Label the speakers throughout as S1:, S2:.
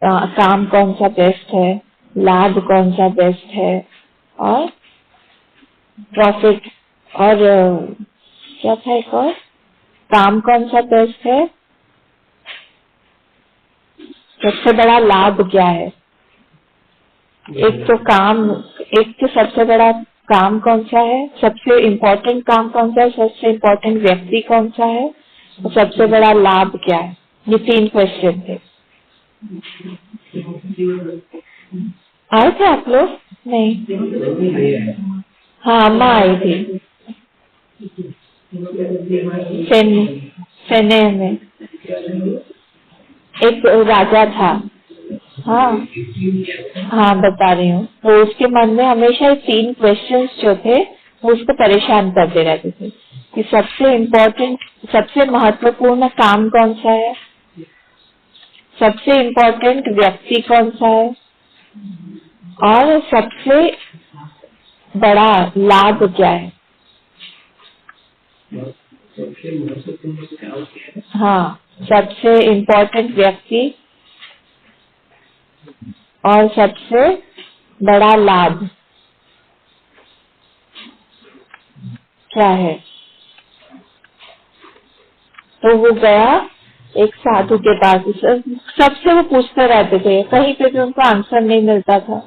S1: काम कौन सा बेस्ट है, लाभ कौन सा बेस्ट है, और प्रॉफिट, और क्या था एक और, काम कौन सा बेस्ट है, सबसे बड़ा लाभ क्या है। एक तो सबसे बड़ा काम कौन सा है, सबसे इम्पोर्टेंट काम कौन सा है, सबसे इम्पोर्टेंट व्यक्ति कौन सा है, और सबसे बड़ा लाभ क्या है। ये 3 क्वेश्चन थे। आए थे आप लोग? नहीं, हाँ अम्मा आई थी सेने में। एक राजा था, हाँ हाँ बता रही हूँ। तो उसके मन में हमेशा 3 क्वेश्चंस जो थे वो उसको परेशान करते रहते थे कि सबसे इम्पोर्टेंट, सबसे महत्वपूर्ण काम कौन सा है, सबसे इम्पोर्टेंट व्यक्ति कौन सा है, और सबसे बड़ा लाभ क्या है। हाँ, सबसे इम्पोर्टेंट व्यक्ति और सबसे बड़ा लाभ क्या है। तो वो गया एक साधु के पास, सबसे वो पूछते रहते थे, कहीं पे भी उनको आंसर नहीं मिलता था।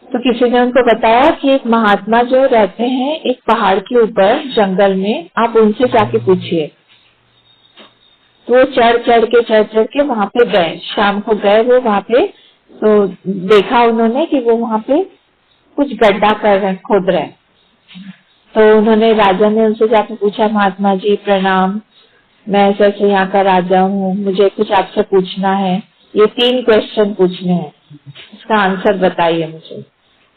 S1: तो किसी ने उनको बताया कि एक महात्मा जो रहते हैं एक पहाड़ के ऊपर जंगल में, आप उनसे जाके पूछिए। तो वो चढ़ के वहां पे गए, शाम को गए वो वहां पे। तो देखा उन्होंने कि वो वहां पे कुछ गड्ढा कर रहे, खोद रहे। तो उन्होंने, राजा ने उनसे जाके पूछा, महात्मा जी प्रणाम, मैं ऐसे ऐसे यहाँ का राजा हूँ, मुझे कुछ आपसे पूछना है, ये 3 क्वेश्चन पूछने हैं, इसका आंसर बताइए मुझे।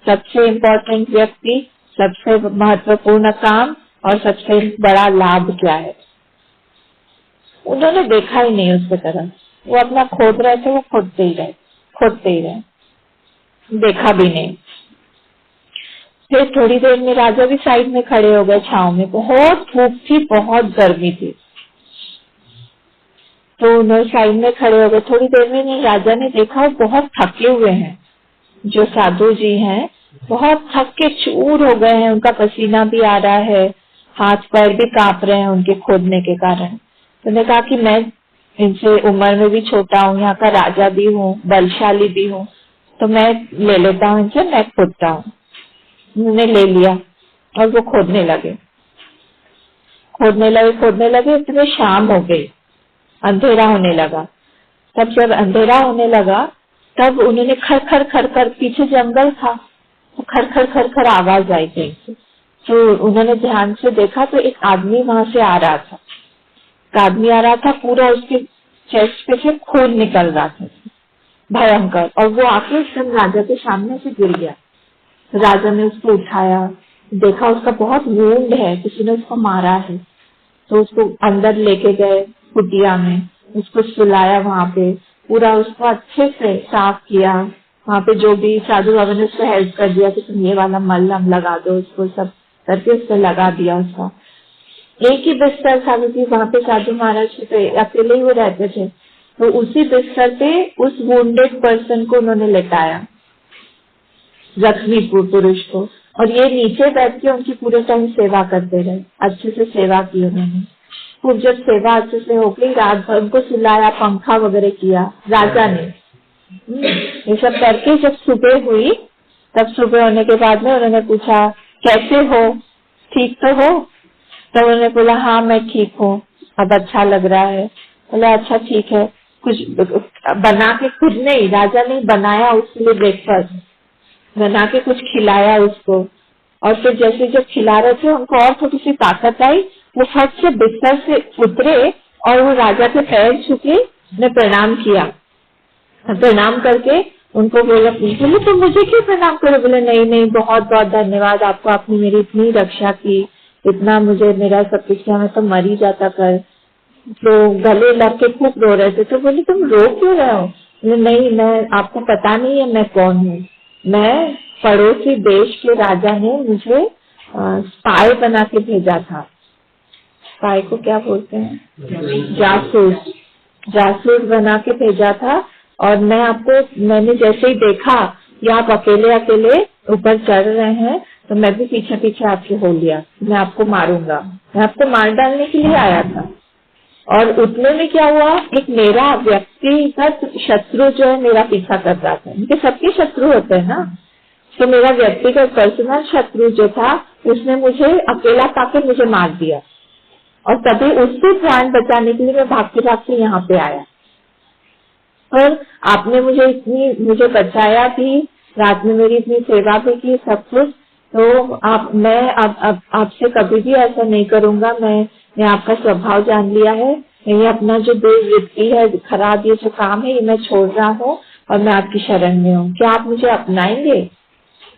S1: सबसे इम्पोर्टेंट व्यक्ति, सबसे महत्वपूर्ण काम, और सबसे बड़ा लाभ क्या है। उन्होंने देखा ही नहीं उसके तरफ, वो अपना खोद रहे थे, वो खोदते ही रहे, देखा भी नहीं। फिर थोड़ी देर में राजा भी साइड में खड़े हो गए छांव में, बहुत धूप थी, बहुत गर्मी थी। तो उन्होंने साइड में खड़े हो गए। थोड़ी देर में राजा ने देखा बहुत थके हुए हैं, जो साधु जी हैं बहुत थक के चूर हो गए हैं, उनका पसीना भी आ रहा है, हाथ पैर भी कांप रहे हैं उनके खोदने के कारण। तो उन्होंने कहा कि मैं इनसे उम्र में भी छोटा हूँ, यहाँ का राजा भी हूँ, बलशाली भी हूँ, तो मैं ले लेता हूँ इनसे, मैं खोदता हूँ। उन्होंने ले लिया और वो खोदने लगे। इतने शाम हो गई, अंधेरा होने लगा। तब जब अंधेरा होने लगा तब उन्होंने खर खर, पीछे जंगल था, तो खर खर आवाज आई कहीं से। तो उन्होंने ध्यान से देखा तो एक आदमी वहां से आ रहा था, पूरा उसके चेस्ट पे से खून निकल रहा था भयंकर, और वो आके एकदम राजा के सामने से गिर गया। राजा ने उसको उठाया, देखा उसका बहुत वुंड है, किसी ने उसको मारा है। तो उसको अंदर लेके गए कुटिया में, उसको सुलाया वहां पे, पूरा उसको अच्छे से साफ किया। वहां पे जो भी साधु बाबा ने उसको हेल्प कर दिया कि तुम ये वाला मलहम लगा दो, उसको सब करके उसको लगा दिया। उसका एक ही बिस्तर था, क्योंकि वहां पे साधु महाराज पे अकेले ही वो रहते थे। तो उसी बिस्तर पे उस वुंडेड पर्सन को उन्होंने लेटाया, जख्मी पुरुष को, और ये नीचे बैठ के उनकी पूरे टाइम सेवा करते रहे, अच्छे से सेवा की उन्होंने। खूब जब सेवा अच्छे से हो गई, रात भर उनको सुलाया, पंखा वगैरह किया राजा ने। ये सब करके जब सुबह हुई, तब सुबह होने के बाद में उन्होंने पूछा, कैसे हो, ठीक तो हो? तो उन्होंने बोला, हाँ मैं ठीक हूँ, अब अच्छा लग रहा है। बोला अच्छा ठीक है, कुछ बना के, खुद नहीं, राजा ने बनाया उसके लिए ब्रेकफास्ट बना के कुछ खिलाया उसको। और फिर जैसे जब खिला रहे थे उनको और थोड़ी सी ताकत आई, वो फट से बिस्तर से उतरे और वो राजा के पैर छुके, ने प्रणाम किया। प्रणाम करके उनको बोले तो मुझे क्यों प्रणाम करो? बोले नहीं, बहुत बहुत धन्यवाद आपको, आपने मेरी इतनी रक्षा की, इतना मुझे मेरा सब कुछ किया, मैं तो मर ही जाता कर। तो गले लग के खूब रो रहे थे। तो बोले तुम रो क्यों रहे हो? बोले नहीं, मैं, आपको पता नहीं है मैं कौन हूँ, मैं पड़ोसी देश के राजा ने मुझे स्पाई बना के भेजा था। स्पाई को क्या बोलते हैं? जासूस बना के भेजा था। और मैंने जैसे ही देखा कि आप अकेले अकेले ऊपर चढ़ रहे हैं तो मैं भी पीछे पीछे आपके हो लिया, मैं आपको मारूंगा, मैं आपको मार डालने के लिए आया था। और उतने में क्या हुआ, एक मेरा व्यक्तिगत शत्रु जो है मेरा पीछा कर रहा था, क्योंकि सबके शत्रु होते हैं ना, तो मेरा व्यक्तिगत पर्सनल शत्रु जो था उसने मुझे अकेला पाके मुझे मार दिया। और तभी उससे प्राण बचाने के लिए मैं भागते भागते यहाँ पे आया। और आपने मुझे बचाया भी, रात में मेरी इतनी सेवा भी की, सब कुछ। तो मैं अब आपसे कभी भी ऐसा नहीं करूंगा। मैं आपका स्वभाव जान लिया है, ये अपना जो दुर्वृत्ति है, खराब ये जो काम है, ये मैं छोड़ रहा हूँ और मैं आपकी शरण में हूँ, क्या आप मुझे अपनाएंगे?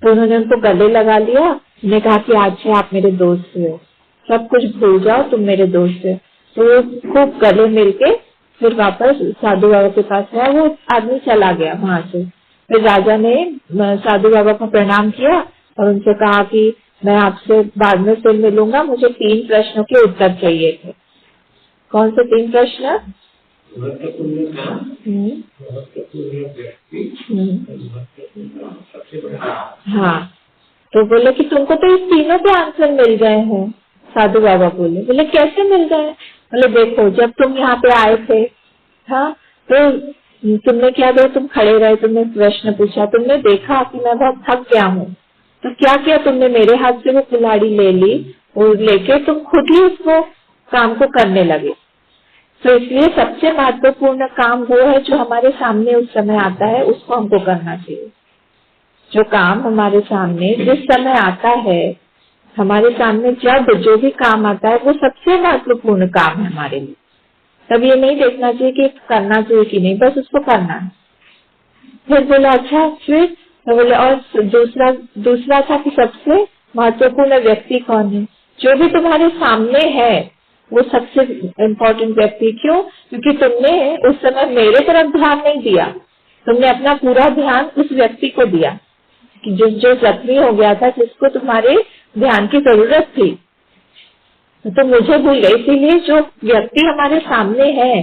S1: तो उन्होंने उनको गले लगा लिया। उन्होंने कहा कि आज से आप मेरे दोस्त हो, सब कुछ भूल जाओ, तुम मेरे दोस्त हो। तो वो खूब गले मिलके फिर वापस साधु बाबा के पास आया। वो आदमी चला गया वहां से। फिर राजा ने साधु बाबा को प्रणाम किया और उनसे कहा कि मैं आपसे बाद में फिर मिलूंगा, मुझे 3 प्रश्नों के उत्तर चाहिए थे। कौन से 3 प्रश्न? हाँ, तो बोले कि तुमको तो इस तीनों के आंसर मिल गए हैं। साधु बाबा बोले कैसे मिल गए? बोले देखो, जब तुम यहाँ पे आए थे, हाँ, तो तुमने क्या किया, तुम खड़े रहे, तुमने प्रश्न पूछा, तुमने देखा कि मैं बहुत थक गया हूँ, तो क्या किया तुमने, मेरे हाथ से वो कुल्हाड़ी ले ली और लेके तुम खुद ही उसको काम को करने लगे। तो इसलिए सबसे महत्वपूर्ण काम वो है जो हमारे सामने उस समय आता है, उसको हमको करना चाहिए। जो काम हमारे सामने जिस समय आता है, हमारे सामने जब जो भी काम आता है, वो सबसे महत्वपूर्ण काम है हमारे लिए। तब ये नहीं देखना चाहिए कि करना चाहिए कि नहीं, बस उसको करना है। फिर बोला अच्छा, फिर तो बोले और दूसरा था कि सबसे महत्वपूर्ण व्यक्ति कौन है? जो भी तुम्हारे सामने है वो सबसे इम्पोर्टेंट व्यक्ति। क्यों? क्योंकि तुमने उस समय मेरे तरफ ध्यान नहीं दिया, तुमने अपना पूरा ध्यान उस व्यक्ति को दिया कि जो जख्मी हो गया था, जिसको तुम्हारे ध्यान की जरूरत थी, तो मुझे भूल गई। इसीलिए जो व्यक्ति हमारे सामने है,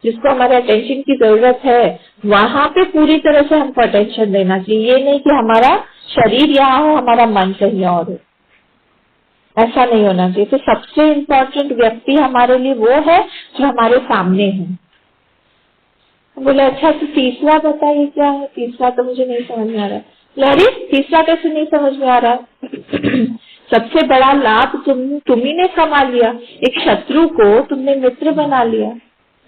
S1: जिसको हमारे अटेंशन की जरूरत है, वहां पे पूरी तरह से हमको अटेंशन देना चाहिए। ये नहीं कि हमारा शरीर यहाँ हो, हमारा मन कहीं और हो, ऐसा नहीं होना चाहिए। तो सबसे इम्पोर्टेंट व्यक्ति हमारे लिए वो है जो हमारे सामने है। बोले अच्छा, तो तीसरा बताइए क्या है? तीसरा तो मुझे नहीं समझ में आ रहा है। लहरी, तीसरा कैसे नहीं समझ में आ रहा है? सबसे बड़ा लाभ तुम्ही ने कमा लिया। एक शत्रु को तुमने मित्र बना लिया,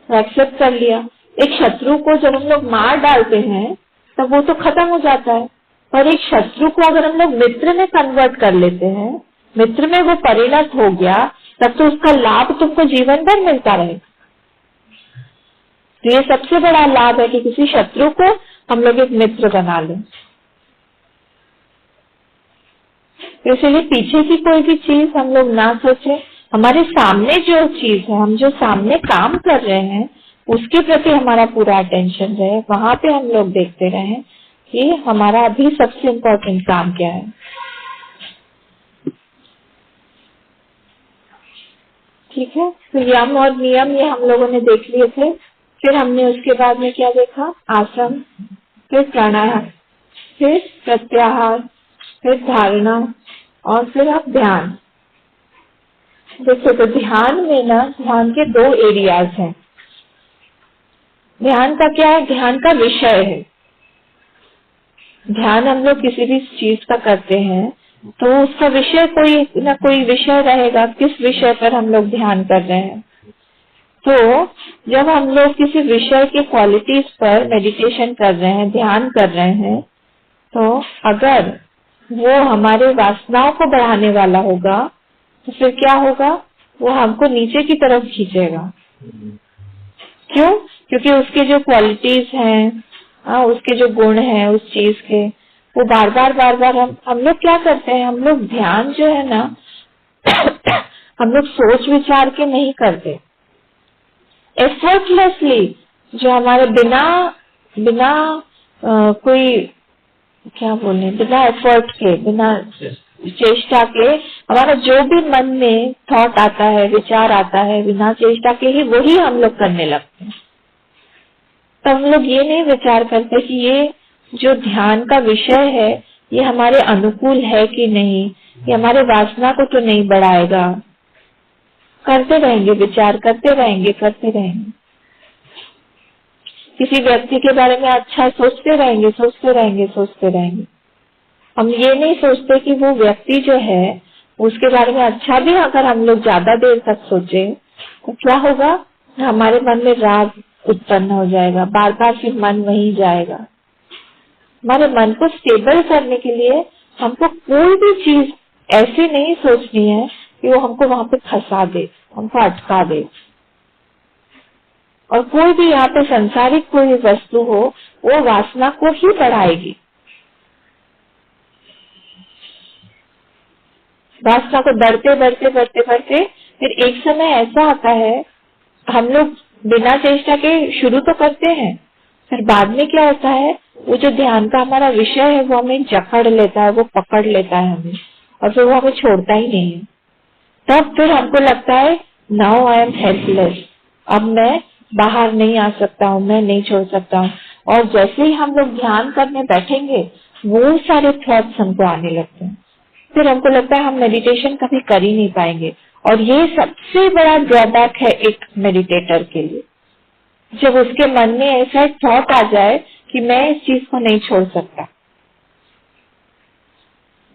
S1: एक्सेप्ट कर लिया। एक शत्रु को जब हम लोग मार डालते हैं तब वो तो खत्म हो जाता है, पर एक शत्रु को अगर हम लोग मित्र में कन्वर्ट कर लेते हैं, मित्र में वो परिणत हो गया, तब तो उसका लाभ तुमको जीवन भर मिलता रहेगा। तो ये सबसे बड़ा लाभ है कि किसी शत्रु को हम लोग एक मित्र बना लें। इसलिए पीछे की कोई भी चीज हम लोग ना सोचे, हमारे सामने जो चीज है, हम जो सामने काम कर रहे हैं, उसके प्रति हमारा पूरा अटेंशन रहे। वहां पे हम लोग देखते रहे कि हमारा अभी सबसे इम्पोर्टेंट काम क्या है। ठीक है, तो यम और नियम ये हम लोगों ने देख लिए थे। फिर हमने उसके बाद में क्या देखा? आसन, फिर प्राणायाम, फिर प्रत्याहार, फिर धारणा और फिर आप ध्यान। देखो, तो ध्यान में ना, ध्यान के 2 एरियाज हैं। ध्यान का क्या है? ध्यान का विषय है। ध्यान हम लोग किसी भी चीज का करते हैं तो उसका विषय कोई ना कोई विषय रहेगा, किस विषय पर हम लोग ध्यान कर रहे हैं। तो जब हम लोग किसी विषय की क्वालिटीज पर मेडिटेशन कर रहे हैं, ध्यान कर रहे हैं, तो अगर वो हमारे वासनाओं को बढ़ाने वाला होगा तो फिर क्या होगा? वो हमको नीचे की तरफ खींचेगा। क्यों? क्योंकि उसके जो क्वालिटीज हैं, उसके जो गुण हैं उस चीज के, वो बार बार हम लोग क्या करते हैं, हम लोग ध्यान जो है ना हम लोग सोच विचार के नहीं करते, एफर्टलेसली, जो हमारे बिना कोई क्या बोले, बिना एफर्ट के, बिना चेष्टा के, हमारा जो भी मन में थॉट आता है, विचार आता है, बिना चेष्टा के ही वही हम लोग करने लगते हैं। तो हम लोग ये नहीं विचार करते कि ये जो ध्यान का विषय है ये हमारे अनुकूल है कि नहीं, ये हमारे वासना को तो नहीं बढ़ाएगा। करते रहेंगे, विचार करते रहेंगे, करते रहेंगे। किसी व्यक्ति के बारे में अच्छा सोचते रहेंगे, सोचते रहेंगे, सोचते रहेंगे। हम ये नहीं सोचते कि वो व्यक्ति जो है उसके बारे में अच्छा भी अगर हम लोग ज्यादा देर तक सोचे तो क्या होगा, हमारे मन में राग उत्पन्न हो जाएगा, बार बार फिर मन वहीं जाएगा। हमारे मन को स्टेबल करने के लिए हमको कोई भी चीज ऐसी नहीं सोचनी है कि वो हमको वहां पे फंसा दे, हमको अटका दे। और कोई भी यहाँ पे संसारिक कोई वस्तु हो वो वासना को ही बढ़ाएगी। वासना को बढ़ते बढ़ते बढ़ते बढ़ते फिर एक समय ऐसा आता है, हम लोग बिना चेष्टा के शुरू तो करते हैं, फिर बाद में क्या होता है, वो जो ध्यान का हमारा विषय है वो हमें जकड़ लेता है, वो पकड़ लेता है हमें, और फिर वो हमें छोड़ता ही नहीं है। तब फिर हमको लगता है नाउ आई एम हेल्पलेस, अब मैं बाहर नहीं आ सकता हूँ, मैं नहीं छोड़ सकता हूँ। और जैसे ही हम लोग ध्यान करने बैठेंगे वो सारे थॉट्स हमको आने लगते हैं, फिर हमको लगता है हम मेडिटेशन कभी कर ही नहीं पाएंगे। और ये सबसे बड़ा ड्रॉबैक है एक मेडिटेटर के लिए, जब उसके मन में ऐसा थॉट आ जाए कि मैं इस चीज को नहीं छोड़ सकता,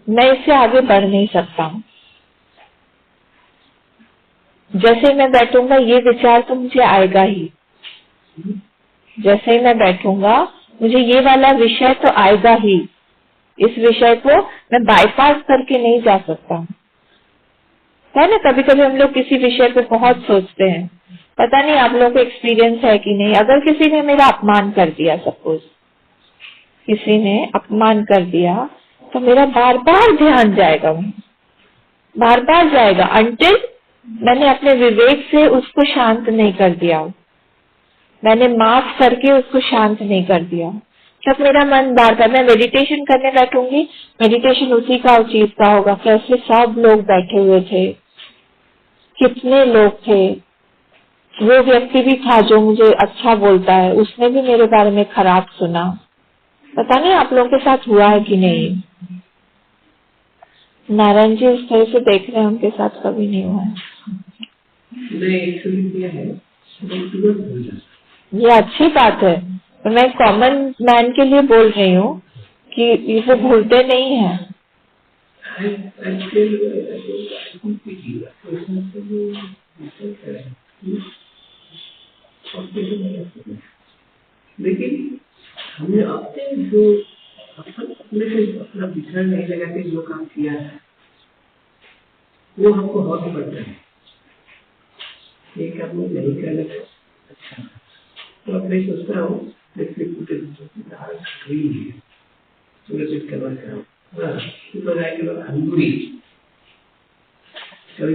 S1: मैं इससे आगे बढ़ नहीं सकता हूँ। जैसे मैं बैठूंगा ये विचार तो मुझे आएगा ही, जैसे ही मैं बैठूंगा मुझे ये वाला विषय तो आएगा ही, इस विषय को मैं बाईपास करके नहीं जा सकता हूँ। है ना, कभी कभी हम लोग किसी विषय पे बहुत सोचते हैं, पता नहीं आप लोगों को एक्सपीरियंस है कि नहीं। अगर किसी ने मेरा अपमान कर दिया, सपोज किसी ने अपमान कर दिया, तो मेरा बार बार ध्यान जाएगा वहीं, बार बार जाएगा अंटिल मैंने अपने विवेक से उसको शांत नहीं कर दिया, मैंने माफ करके उसको शांत नहीं कर दिया। जब मेरा मन बार बार, मैं मेडिटेशन करने बैठूंगी, मेडिटेशन उसी का चीज का होगा, कैसे सब लोग बैठे हुए थे, कितने लोग थे, वो व्यक्ति भी था जो मुझे अच्छा बोलता है, उसने भी मेरे बारे में खराब सुना। पता नहीं आप लोगों के साथ हुआ है कि नहीं। नारायण जी इस तरह से देख रहे हैं, उनके साथ कभी नहीं हुआ है। ये अच्छी बात है, तो मैं कॉमन मैन के लिए बोल रही हूँ कि वो भूलते नहीं है।
S2: लेकिन हमने अपने जो अपने से अपना विचार नहीं लगाते जो काम किया है वो हमको बहुत पड़ता है। ये काम नहीं करना अच्छा, तो अब मैं सोचता हूँ कभी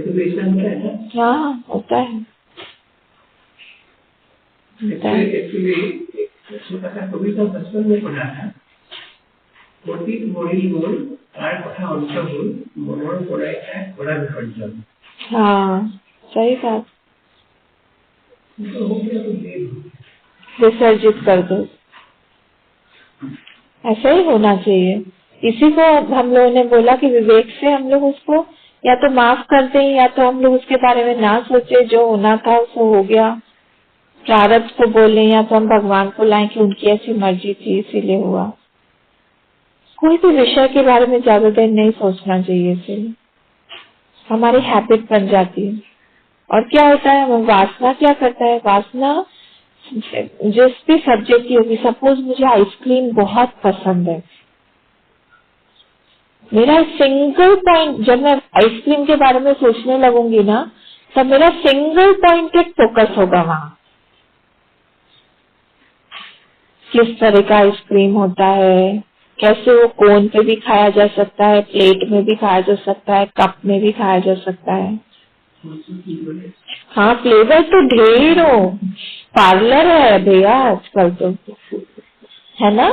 S2: कभी ऐसा होता है ना।
S1: हाँ होता है।
S2: एक्चुअली छोटा सा कविता बचपन में पढ़ा था, অতীত মরিল গোল তার কথা অন্তর্গোল মনের পড়ায় এক বড় বিপর্যয়।
S1: हाँ सही बात, विसर्जित कर दो, ऐसा ही होना चाहिए। इसी को हम लोगों ने बोला कि विवेक से हम लोग उसको या तो माफ कर दें या तो हम लोग उसके बारे में ना सोचे, जो होना था उसको हो गया। प्रारब्ध को बोले या तो हम भगवान को लाएं कि उनकी ऐसी मर्जी थी इसीलिए हुआ। कोई भी विषय के बारे में ज्यादा देर नहीं सोचना चाहिए, इसलिए हमारी हैबिट बन जाती है। और क्या होता है, वासना क्या करता है, वासना जिस भी सब्जेक्ट की होगी, सपोज मुझे आइसक्रीम बहुत पसंद है, मेरा सिंगल पॉइंट, जब मैं आइसक्रीम के बारे में सोचने लगूंगी ना, तब मेरा सिंगल पॉइंटेड फोकस होगा वहां, किस तरह का आइसक्रीम होता है, कैसे वो कोन पे भी खाया जा सकता है, प्लेट में भी खाया जा सकता है, कप में भी खाया जा सकता है। हाँ फ्लेवर तो ढेरों, पार्लर है भैया आजकल तो, है ना।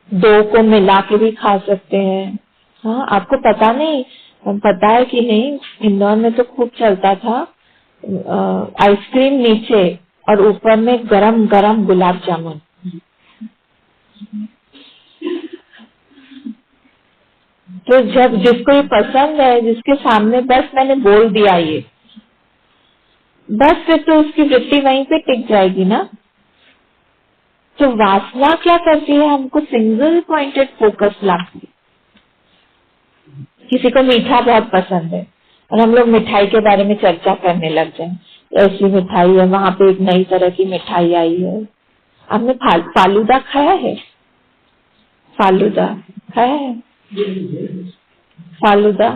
S1: दो को मिला के भी खा सकते हैं। हाँ आपको पता नहीं, पता है कि नहीं, इंदौर में तो खूब चलता था आइसक्रीम नीचे और ऊपर में गरम गरम गुलाब जामुन। तो जब जिसको ये पसंद है, जिसके सामने बस मैंने बोल दिया ये, बस फिर तो उसकी वृत्ति वहीं पे टिक जाएगी ना। तो वासना क्या करती है, हमको सिंगल पॉइंटेड फोकस लाती है। किसी को मीठा बहुत पसंद है और हम लोग मिठाई के बारे में चर्चा करने लग जाए, ऐसी मिठाई है, वहां पे एक नई तरह की मिठाई आई है। आपने फालूदा खाया है? फालूदा खाया है? फालूदा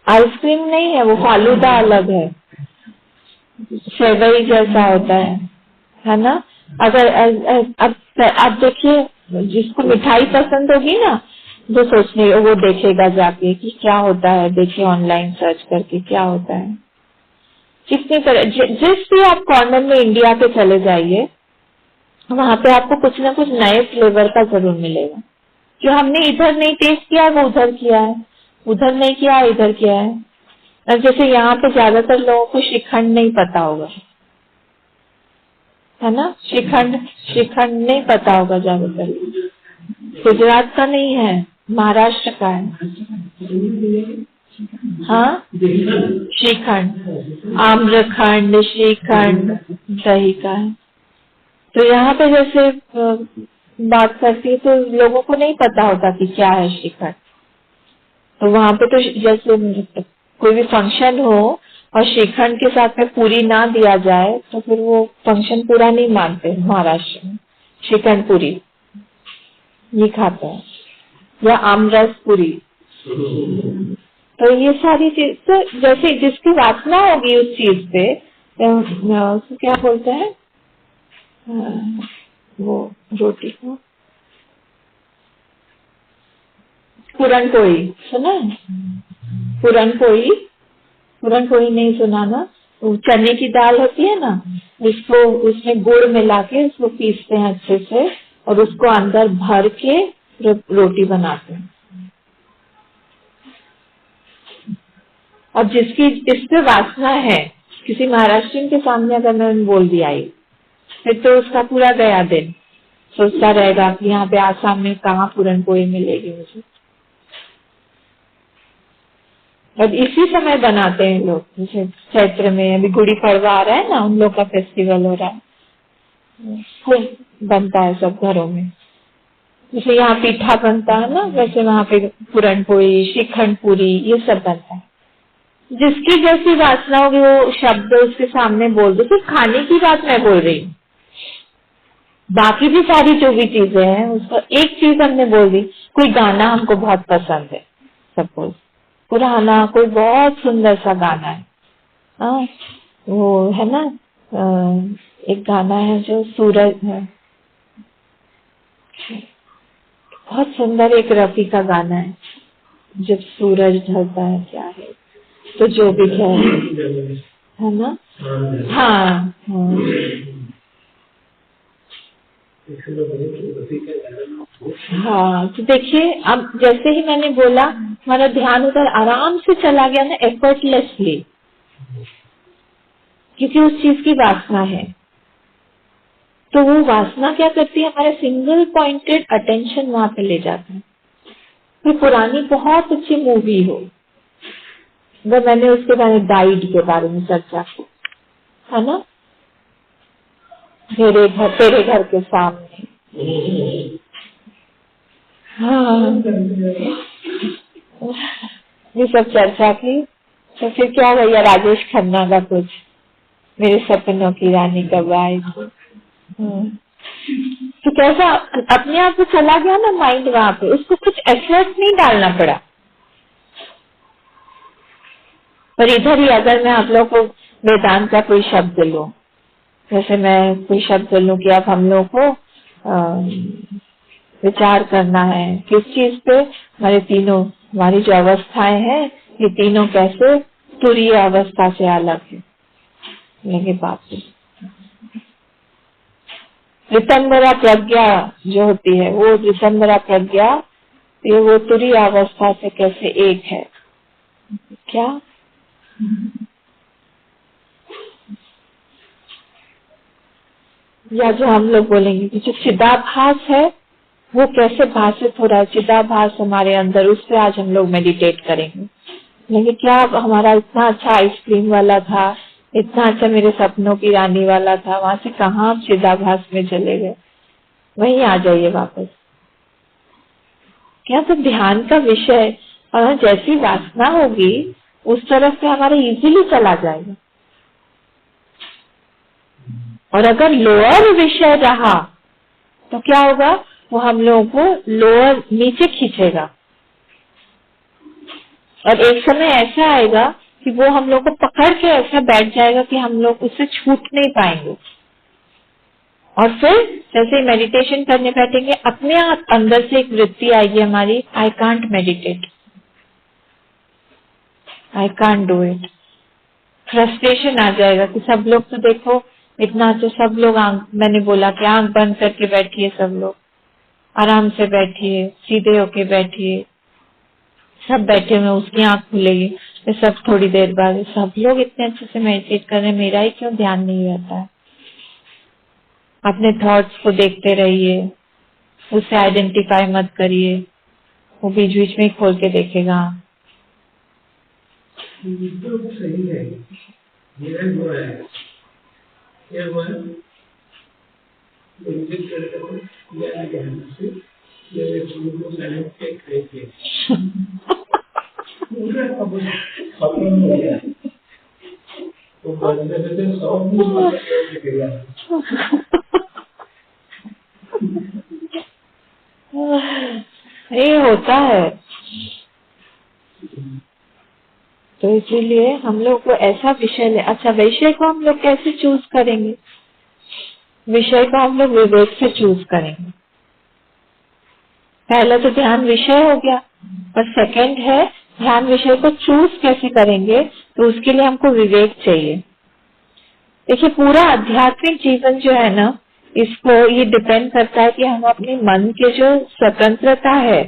S1: आइसक्रीम नहीं है, वो फालूदा अलग है, सेवई जैसा होता है ना। अगर अब देखिए, जिसको मिठाई पसंद होगी ना, जो सोचने वो देखेगा जाके कि क्या होता है, देखिए ऑनलाइन सर्च करके क्या होता है। कितनी तरह जिस भी आप कॉर्नर में इंडिया के चले जाइए, वहां पे आपको कुछ ना कुछ नए फ्लेवर का जरूर मिलेगा। जो हमने इधर नहीं टेस्ट किया वो उधर किया है, उधर नहीं किया इधर किया है। और जैसे यहाँ पे ज्यादातर लोगों को श्रीखंड नहीं पता होगा, है ना। श्रीखंड नहीं पता होगा ज्यादातर। गुजरात का नहीं है, महाराष्ट्र का है। हाँ, श्रीखंड, आम्रखंड, श्रीखंड, दही का है। तो यहाँ पे जैसे बात करती है तो लोगों को नहीं पता होता कि क्या है श्रीखंड। तो वहां पे तो जैसे कोई भी फंक्शन हो और श्रीखंड के साथ में पूरी ना दिया जाए तो फिर वो फंक्शन पूरा नहीं मानते। महाराष्ट्र में श्रीखंड पूरी ये खाते हैं, या आमरस पूरी। तो ये सारी चीज, तो जैसे जिसकी वासना होगी उस चीज पे, उसको क्या बोलते हैं, वो रोटी को पूरन पोई सुना है? पूरन पोई नहीं सुना ना। वो चने की दाल होती है ना, उसको उसमें गुड़ मिला के उसको पीसते हैं अच्छे से और उसको अंदर भर के रोटी बनाते हैं। अब जिसकी इस पे वासना है, किसी महाराष्ट्रियन के सामने अगर मैंने बोल दिया ये, फिर तो उसका पूरा गया दिन। सोचता रहेगा कि यहाँ पे आसाम में कहाँ पूरन पोई मिलेगी मुझे। और इसी समय बनाते हैं लोग, जैसे चैत्र में अभी गुड़ी पड़वा आ रहा है ना, उन लोग का फेस्टिवल हो रहा है, खूब बनता है सब घरों में। जैसे यहाँ पीठा बनता है ना, वैसे वहाँ पे पूरन पोई, श्रीखंड पूरी, ये सब बनता है। जिसकी जैसी वासना होगी वो शब्द उसके सामने बोल दो। सिर्फ खाने की बात मैं बोल रही हूँ, बाकी भी सारी जो भी चीजें हैं उसका एक चीज हमने बोल दी। कोई गाना हमको बहुत पसंद है, सपोज पुराना कोई बहुत सुंदर सा गाना है, वो है ना, एक गाना है जो सूरज है, बहुत सुंदर, एक रफी का गाना है, जब सूरज ढलता है, क्या है तो जो भी है ना। हाँ, हाँ, तो देखिए अब जैसे ही मैंने बोला हमारा ध्यान उधर आराम से चला गया ना, एफर्टलेसली, क्योंकि उस चीज की वासना है। तो वो वासना क्या करती है, हमारा सिंगल पॉइंटेड अटेंशन वहां पे ले जाता है। कोई पुरानी बहुत अच्छी मूवी हो, वो मैंने उसके बारे में गाइड के बारे में चर्चा की है ना, तेरे घर के सामने। हाँ, ये सब चर्चा की। तो फिर क्या भैया राजेश खन्ना का कुछ मेरे सपनों की रानी कब आएगी, तो कैसा अपने आप को चला गया ना माइंड वहां पे, उसको कुछ एफर्ट नहीं डालना पड़ा। पर इधर ही अगर मैं आप लोग को वेदांत का कोई शब्द लूं, जैसे मैं कोई शब्द लूं कि अब हम लोग को विचार करना है किस चीज पे, हमारे तीनों, हमारी जो अवस्थाएं हैं ये तीनों कैसे तुरीय अवस्था से अलग है, लेकिन बात ऋतंबरा प्रज्ञा जो होती है, वो ऋतंबरा प्रज्ञा ये वो तुरीय अवस्था से कैसे एक है। क्या या जो हम लोग बोलेंगे कि जो चिदाभास है वो कैसे भाषित हो रहा है, चिदाभास हमारे अंदर, उस पर आज हम लोग मेडिटेट करेंगे। लेकिन क्या हमारा इतना अच्छा आइसक्रीम वाला था, इतना अच्छा मेरे सपनों की रानी वाला था, वहां से कहाँ आप चिदाभास में चले गए? वहीं आ जाइए वापस। क्या तो ध्यान का विषय और जैसी वासना होगी उस तरफ से हमारा इजीली चला जाएगा। और अगर लोअर विषय रहा तो क्या होगा, वो हम लोगों को लोअर नीचे खींचेगा और एक समय ऐसा आएगा कि वो हम लोग को पकड़ के ऐसा बैठ जाएगा कि हम लोग उससे छूट नहीं पाएंगे। और फिर जैसे मेडिटेशन करने बैठेंगे, अपने आप अंदर से एक वृत्ति आएगी हमारी, I can't meditate, I can't do it. Frustration आ जाएगा कि सब लोग तो देखो इतना, तो सब लोग मैंने बोला कि आंख बंद करके बैठिए, सब लोग आराम से बैठिए, सीधे होके बैठिए, सब बैठे हुए, उसकी आंख खुलेगी, तो सब थोड़ी देर बाद सब लोग इतने अच्छे से मेडिटेट कर रहे हैं, मेरा ही क्यों ध्यान नहीं रहता है। अपने थॉट्स को देखते रहिए, उससे आइडेंटिफाई मत करिए, वो बीच बीच में खोल के देखेगा।
S2: तो सही है, मेरा हुआ है, क्या हुआ है, मेडिटेट करते वक्त या ध्यान से मेरे फोन को साइलेंट पे रखिए, पूरा खत्म हो गया, तो बंद करते सब निकलेगा।
S1: ये होता है। तो इसीलिए हम लोग को ऐसा विषय ले। अच्छा, विषय को हम लोग कैसे चूज करेंगे? विषय को हम लोग विवेक से चूज करेंगे। पहला तो ध्यान विषय हो गया, और सेकंड है ध्यान विषय को चूज कैसे करेंगे, तो उसके लिए हमको विवेक चाहिए। देखिए, पूरा आध्यात्मिक जीवन जो है ना, इसको ये डिपेंड करता है कि हम अपने मन के जो स्वतंत्रता है,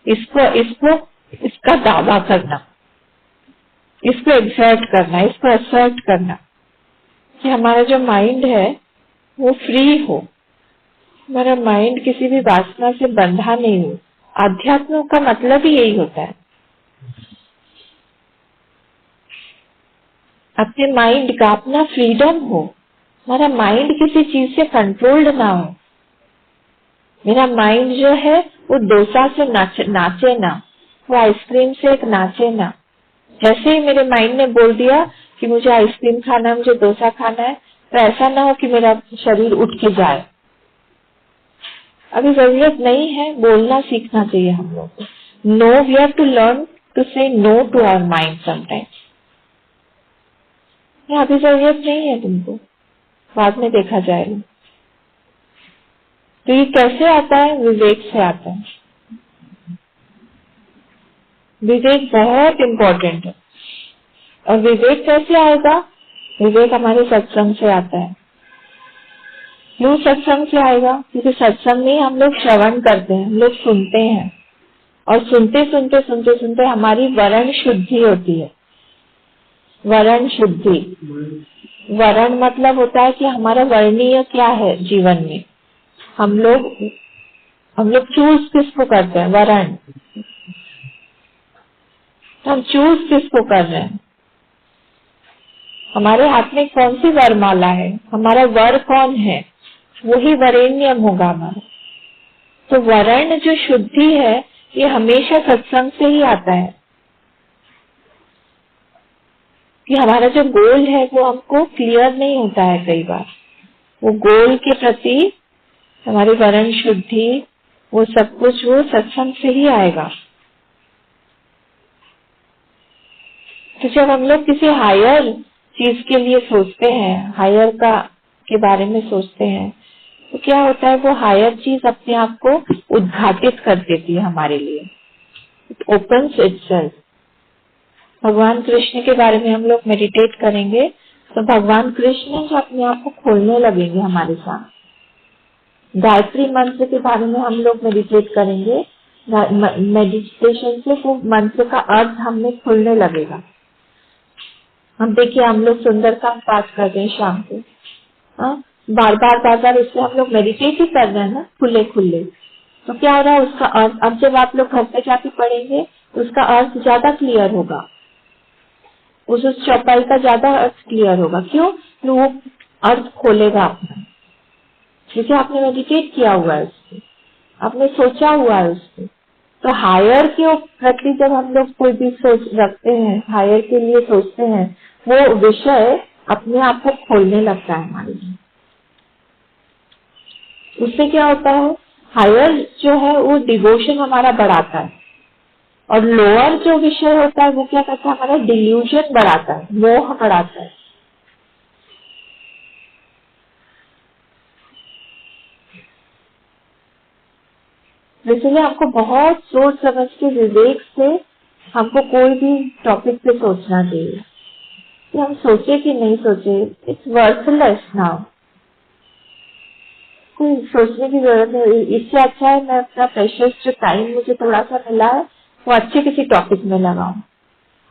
S1: इसका दावा करना, इसको एक्सर्ट करना, इसको असर्ट करना कि हमारा जो माइंड है वो फ्री हो, हमारा माइंड किसी भी वासना से बंधा नहीं हो। अध्यात्म का मतलब ही यही होता है, अपने माइंड का अपना फ्रीडम हो, हमारा माइंड किसी चीज से कंट्रोल्ड ना हो। मेरा माइंड जो है वो डोसा से नाचे ना, वो आइसक्रीम से एक नाचे ना। जैसे ही मेरे माइंड ने बोल दिया कि मुझे आइसक्रीम खाना है, मुझे डोसा खाना है, तो ऐसा ना हो कि मेरा शरीर उठ के जाए। अभी जरूरत नहीं है, बोलना सीखना चाहिए हम लोग को। No, we have to learn to say no to our mind sometimes. अभी जरूरत नहीं है तुमको, बाद में देखा जाएगा। तो ये कैसे आता है? विवेक से आता है। विवेक बहुत इम्पोर्टेंट है। और विवेक कैसे आएगा? विवेक हमारे सत्संग से आता है। क्यों सत्संग से आएगा? क्योंकि सत्संग में हम लोग श्रवण करते हैं, हम लोग सुनते हैं, और सुनते सुनते सुनते सुनते हमारी वर्ण शुद्धि होती है। वर्ण शुद्धि, वर्ण मतलब होता है कि हमारा वर्णीय क्या है जीवन में। हम लोग चूज किसको करते हैं? वर्ण। हम चूज किसको कर रहे हैं? हमारे हाथ में कौन सी वरमाला है, हमारा वर कौन है, वही वरेण्यम होगा हमारा। तो वर्ण जो शुद्धि है ये हमेशा सत्संग से ही आता है कि हमारा जो गोल है वो हमको क्लियर नहीं होता है। कई बार वो गोल के प्रति हमारी वर्ण शुद्धि, वो सब कुछ वो सत्संग से ही आएगा। तो जब हम लोग किसी हायर चीज के लिए सोचते हैं, हायर के बारे में सोचते हैं, तो क्या होता है, वो हायर चीज अपने आप को उद्घाटित कर देती है हमारे लिए। It opens itself. भगवान कृष्ण के बारे में हम लोग मेडिटेट करेंगे तो भगवान कृष्ण जो अपने आप को खोलने लगेंगे हमारे साथ। गायत्री मंत्र के बारे में हम लोग मेडिटेट करेंगे। मेडिटेशन से वो मंत्र का अर्थ हमें खुलने लगेगा। हम देखिए हम लोग सुंदरकांड पाठ करते हैं शाम को, बार बार इससे हम लोग मेडिटेट ही कर रहे हैं ना, खुले खुले। तो क्या हो रहा है उसका अर्थ, अब जब आप लोग घर पे जाके पढ़ेंगे तो उसका अर्थ ज्यादा क्लियर होगा, उस चौपाई का ज्यादा अर्थ क्लियर होगा। क्यों? तो वो अर्थ खोलेगा अपना, क्योंकि आपने मेडिटेट किया हुआ है उस पर, आपने सोचा हुआ है उस पर। तो हायर के प्रति जब हम लोग कोई भी सोच रखते हैं, हायर के लिए सोचते हैं, वो विषय अपने आप को खोलने लगता है हमारे लिए। उससे क्या होता है, हायर जो है वो डिवोशन हमारा बढ़ाता है, और लोअर जो विषय होता है वो क्या करता है, हमारा डिल्यूजन बढ़ाता है, मोह बढ़ाता है। इसलिए आपको बहुत सोच समझ के विवेक से हमको कोई भी टॉपिक पे सोचना चाहिए कि हम सोचे कि नहीं सोचे। इट्स वर्थलेस नाउ, कोई सोचने की जरूरत नहीं। इससे अच्छा है मैं अपना प्रेशियस जो टाइम मुझे थोड़ा सा मिला है वो अच्छे किसी टॉपिक में लगाऊं,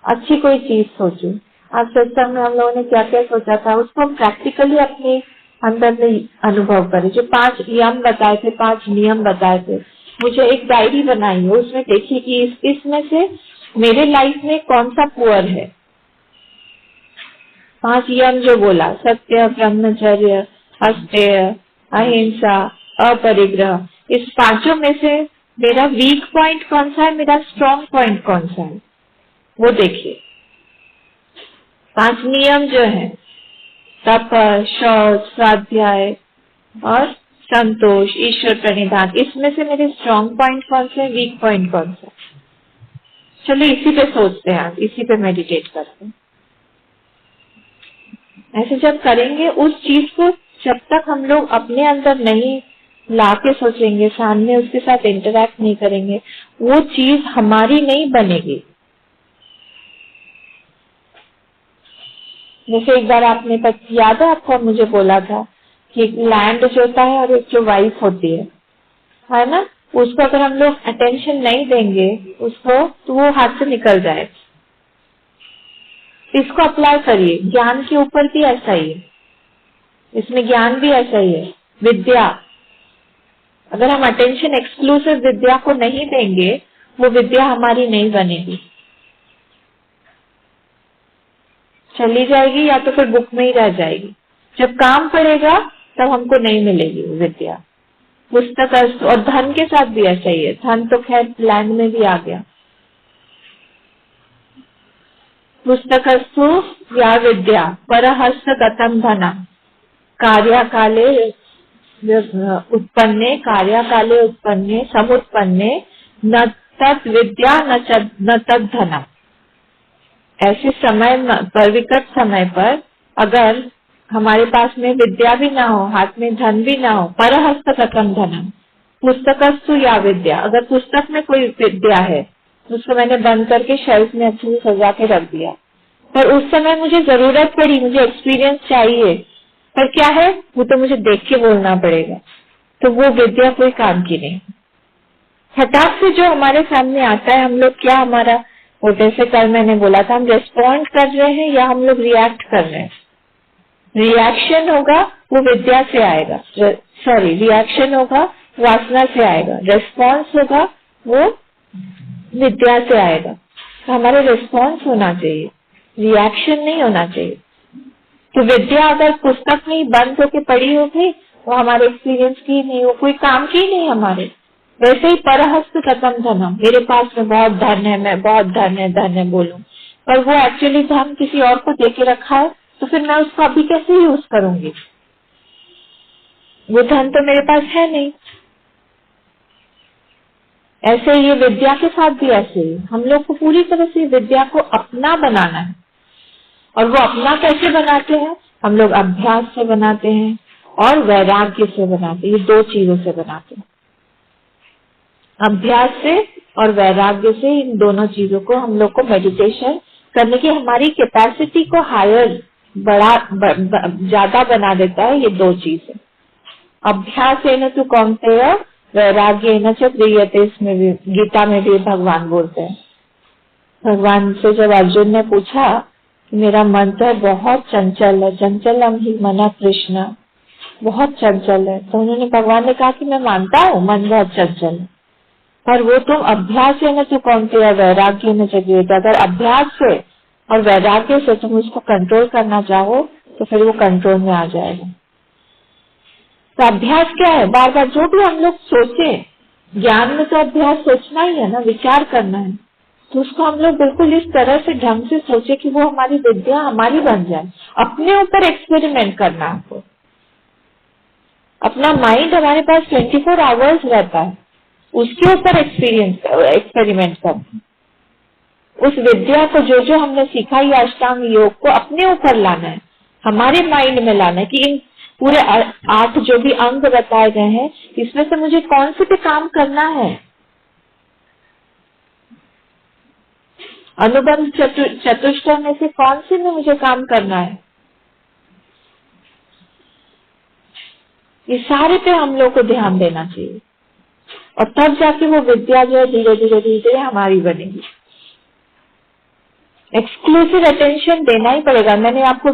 S1: अच्छी कोई चीज सोचूं। आज सत्संग में हम लोगों ने क्या क्या सोचा था उसको हम प्रैक्टिकली अपने अंदर में अनुभव करें। जो 5 यम बताए थे, 5 नियम बताए थे, मुझे एक डायरी बनाई है, उसमें देखिए कि इसमें से मेरे लाइफ में कौन सा पुअर है। 5 यम जो बोला, सत्य, ब्रह्मचर्य, अस्तेय, अहिंसा, अपरिग्रह, इस पांचों में से मेरा वीक पॉइंट कौन सा है, मेरा स्ट्रॉन्ग पॉइंट कौन सा है, वो देखिए। 5 नियम जो है, तप, शौच, स्वाध्याय और संतोष, ईश्वर प्रणिधान, इसमें से मेरे स्ट्रॉन्ग पॉइंट कौन से, वीक पॉइंट कौन सा। चलो इसी पे सोचते हैं, आज इसी पे मेडिटेट करते हैं। ऐसे जब करेंगे उस चीज को, जब तक हम लोग अपने अंदर नहीं ला के सोचेंगे, सामने उसके साथ इंटरैक्ट नहीं करेंगे, वो चीज हमारी नहीं बनेगी। जैसे एक बार आपने याद है आपको, मुझे बोला था कि एक लैंड जो होता है और एक जो वाइफ होती है ना, उसको अगर हम लोग अटेंशन नहीं देंगे उसको, तो वो हाथ से निकल जाए। इसको अप्लाई करिए, ज्ञान के ऊपर भी ऐसा ही है, इसमें ज्ञान भी ऐसा ही है। विद्या, अगर हम अटेंशन एक्सक्लूसिव विद्या को नहीं देंगे, वो विद्या हमारी नहीं बनेगी, चली जाएगी या तो फिर बुक में ही रह जाएगी। जब काम पड़ेगा तब हमको नहीं मिलेगी विद्या। पुस्तक और धन के साथ भी ऐसा ही है। धन तो खैर लैंड में भी आ गया। पुस्तकस्तु या विद्या परहस्तगतं धनम् कार्याकाले उत्पन्ने कार्याकाले उत्पन्ने समुत्पन्ने न तत् विद्या न तत् धनम्। ऐसे समय पर, विकट समय पर अगर हमारे पास में विद्या भी ना हो, हाथ में धन भी ना हो, परहस्तगतं धनम्, पुस्तकस्तु या विद्या, अगर पुस्तक में कोई विद्या है उसको मैंने बंद करके शेल्फ में अच्छे से सजा के रख दिया, पर उस समय मुझे जरूरत पड़ी, मुझे एक्सपीरियंस चाहिए, पर क्या है वो तो मुझे देख के बोलना पड़ेगा, तो वो विद्या कोई काम की नहीं। फटाक से जो हमारे सामने आता है, हम लोग क्या, हमारा वो जैसे कल मैंने बोला था, हम रेस्पॉन्ड कर रहे हैं या हम लोग रिएक्ट कर रहे हैं। रिएक्शन होगा वो विद्या से आएगा, सॉरी रिएक्शन होगा वासना से आएगा, रेस्पॉन्स होगा वो विद्या से आएगा। तो हमारा रेस्पॉन्स होना चाहिए, रिएक्शन नहीं होना चाहिए। तो विद्या अगर पुस्तक में ही बंद होके पड़ी होगी, वो हमारे एक्सपीरियंस की नहीं, वो कोई काम की नहीं हमारे। वैसे ही परहस्तगतं धनम्, मेरे पास में बहुत धन है, मैं बहुत धन है बोलूं, पर वो एक्चुअली धन किसी और को देके रखा है, तो फिर मैं उसको अभी कैसे यूज करूंगी, वो धन तो मेरे पास है नहीं। ऐसे ये विद्या के साथ भी ऐसे ही, हम लोग को पूरी तरह से विद्या को अपना बनाना है। और वो अपना कैसे बनाते हैं, हम लोग अभ्यास से बनाते हैं और वैराग्य से बनाते हैं, ये 2 चीजों से बनाते हैं। अभ्यास से और वैराग्य से, इन दोनों चीजों को हम लोग को मेडिटेशन करने की हमारी कैपेसिटी को हायर ज्यादा बना देता है, ये 2 चीजें। अभ्यासेन तु कौन्तेय वैराग्येन च क्रियते, इसमें भी गीता में भी भगवान बोलते हैं। भगवान से जब अर्जुन ने पूछा कि मेरा मन तो बहुत चंचल है, चंचलम ही मन कृष्ण, बहुत चंचल है, तो उन्होंने भगवान ने कहा कि मैं मानता हूँ मन बहुत चंचल है, पर वो तुम अभ्यास है न तो कौन्तेय वैराग्य न चाहिए। अगर अभ्यास से और वैराग्य से तुम उसको कंट्रोल करना चाहो तो फिर वो कंट्रोल में आ जाएगा। तो अभ्यास क्या है? बार बार जो भी हम लोग सोचे, ज्ञान में तो अभ्यास सोचना ही है ना, विचार करना है, तो उसको हम लोग बिल्कुल इस तरह से ढंग से सोचे कि वो हमारी विद्या हमारी बन जाए। अपने ऊपर एक्सपेरिमेंट करना, आपको अपना माइंड हमारे पास 24 आवर्स रहता है, उसके ऊपर एक्सपेरिमेंट करना। उस विद्या को जो जो हमने सीखा ये अष्टांग योग को अपने ऊपर लाना है, हमारे माइंड में लाना है कि इन पूरे 8 जो भी अंग बताए गए हैं इसमें से मुझे कौन से पे काम करना है। अनुबंध चतुष्टय में से कौन से में मुझे काम करना है, ये सारे पे हम लोग को ध्यान देना चाहिए और तब जाके वो विद्या जो है धीरे धीरे धीरे हमारी बनेगी। एक्सक्लूसिव अटेंशन देना ही पड़ेगा। मैंने आपको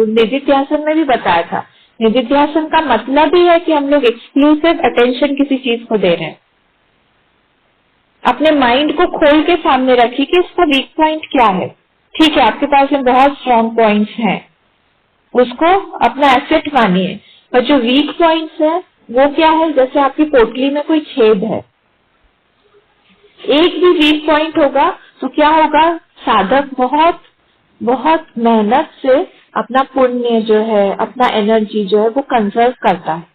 S1: निधिध्यासन में भी बताया था, निधिध्यासन का मतलब ही है कि हम लोग एक्सक्लूसिव अटेंशन किसी चीज को दे रहे हैं। अपने माइंड को खोल के सामने रखिए कि इसका वीक पॉइंट क्या है। ठीक है, आपके पास में बहुत स्ट्रॉन्ग पॉइंट्स हैं, उसको अपना एसेट मानिए, पर जो वीक पॉइंट्स है वो क्या है? जैसे आपकी पोटली में कोई छेद है, एक भी वीक पॉइंट होगा तो क्या होगा? साधक बहुत बहुत मेहनत से अपना पुण्य जो है, अपना एनर्जी जो है वो कंजर्व करता है,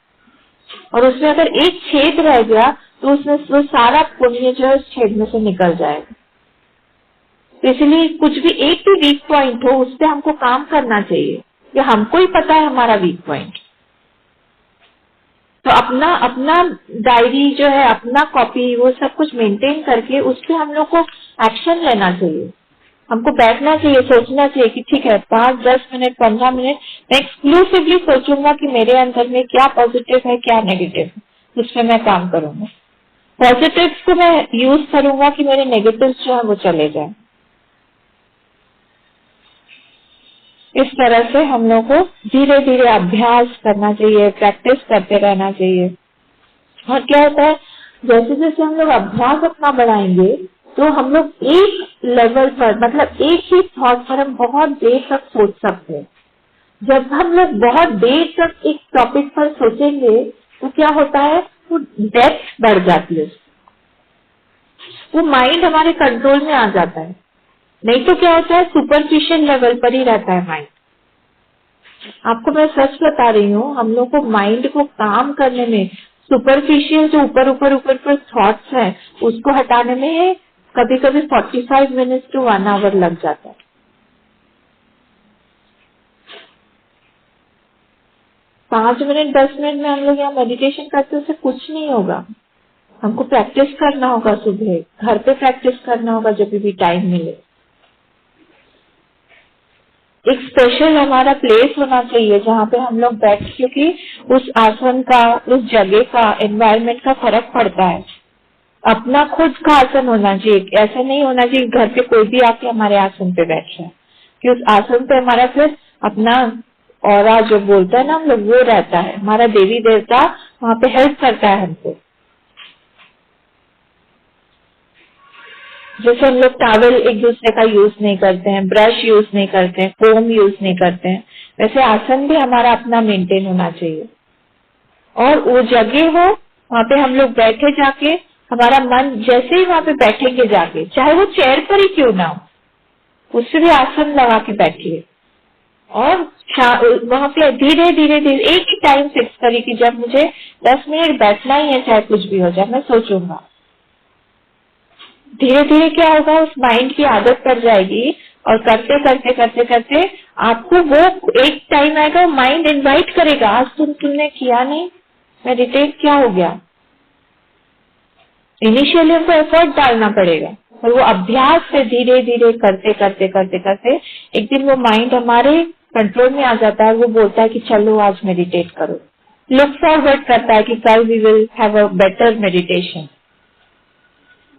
S1: और उसमें अगर एक छेद रह गया तो उसमें वो सारा पुण्य जो है उस छेद में से निकल जाएगा। तो इसलिए कुछ भी एक भी वीक पॉइंट हो उस पर हमको काम करना चाहिए, ये हमको ही पता है हमारा वीक पॉइंट। तो अपना डायरी जो है, अपना कॉपी, वो सब कुछ मेंटेन करके उस पर हम लोग को एक्शन लेना चाहिए। हमको बैठना चाहिए, सोचना चाहिए कि ठीक है 5, 10 मिनट, 15 मिनट मैं एक्सक्लूसिवली सोचूंगा कि मेरे अंदर में क्या पॉजिटिव है, क्या नेगेटिव है, उस पर मैं काम करूंगा। पॉजिटिव्स को मैं यूज करूंगा कि मेरे नेगेटिव्स जो है वो चले जाए। इस तरह से हम लोग को धीरे धीरे अभ्यास करना चाहिए, प्रैक्टिस करते रहना चाहिए। और क्या होता है, जैसे जैसे हम लोग अभ्यास अपना बढ़ाएंगे तो हम लोग एक लेवल पर, मतलब एक ही थॉट पर हम बहुत देर तक सोच सकते हैं। जब हम लोग बहुत देर तक एक टॉपिक पर सोचेंगे तो क्या होता है, वो डेप्थ बढ़ जाती है, वो माइंड हमारे कंट्रोल में आ जाता है। नहीं तो क्या होता है, सुपरफिशियल लेवल पर ही रहता है माइंड। आपको मैं सच बता रही हूँ, हम लोग को माइंड को काम करने में सुपरफिशियल जो ऊपर ऊपर ऊपर पर थॉट्स हैं उसको हटाने में कभी कभी 45 मिनट to 1 hour लग जाता है। पांच मिनट 10 मिनट में हम लोग यहाँ मेडिटेशन करते उससे कुछ नहीं होगा। हमको प्रैक्टिस करना होगा, सुबह घर पे प्रैक्टिस करना होगा जब भी टाइम मिले। एक स्पेशल हमारा प्लेस होना चाहिए जहाँ पे हम लोग बैठ, क्योंकि उस आसन का, उस जगह का, एनवायरनमेंट का फर्क पड़ता है। अपना खुद का आसन होना चाहिए, ऐसा नहीं होना चाहिए घर पे कोई भी आके हमारे आसन पे बैठ जाए, कि उस आसन पे हमारा फिर अपना ऑरा जो बोलता है ना हम लोग, वो रहता है। हमारा देवी देवता वहाँ पे हेल्प करता है हमको। जैसे हम लोग टॉवल एक दूसरे का यूज नहीं करते हैं, ब्रश यूज नहीं करते हैं, कोम यूज नहीं करते हैं, वैसे आसन भी हमारा अपना मेंटेन होना चाहिए। और वो जगह हो वहाँ पे हम लोग बैठे जाके, हमारा मन जैसे ही वहाँ पे बैठेंगे जाके, चाहे वो चेयर पर ही क्यों ना हो, उससे भी आसन लगा के बैठिए। और वहाँ पे धीरे धीरे धीरे एक ही टाइम फिक्स करिए कि जब मुझे 10 मिनट बैठना ही है, चाहे कुछ भी हो जाए, मैं सोचूंगा। धीरे धीरे क्या होगा, उस माइंड की आदत पड़ जाएगी, और करते करते करते करते आपको वो एक टाइम आएगा, माइंड इनवाइट करेगा, आज तुमने किया नहीं मेडिटेट, क्या हो गया। इनिशियली हमको एफर्ट डालना पड़ेगा, और वो अभ्यास से धीरे धीरे करते करते करते करते एक दिन वो माइंड हमारे कंट्रोल में आ जाता है। वो बोलता है कि चलो आज मेडिटेट करो। लुक फॉरवर्ड करता है कि कल we will have a better meditation.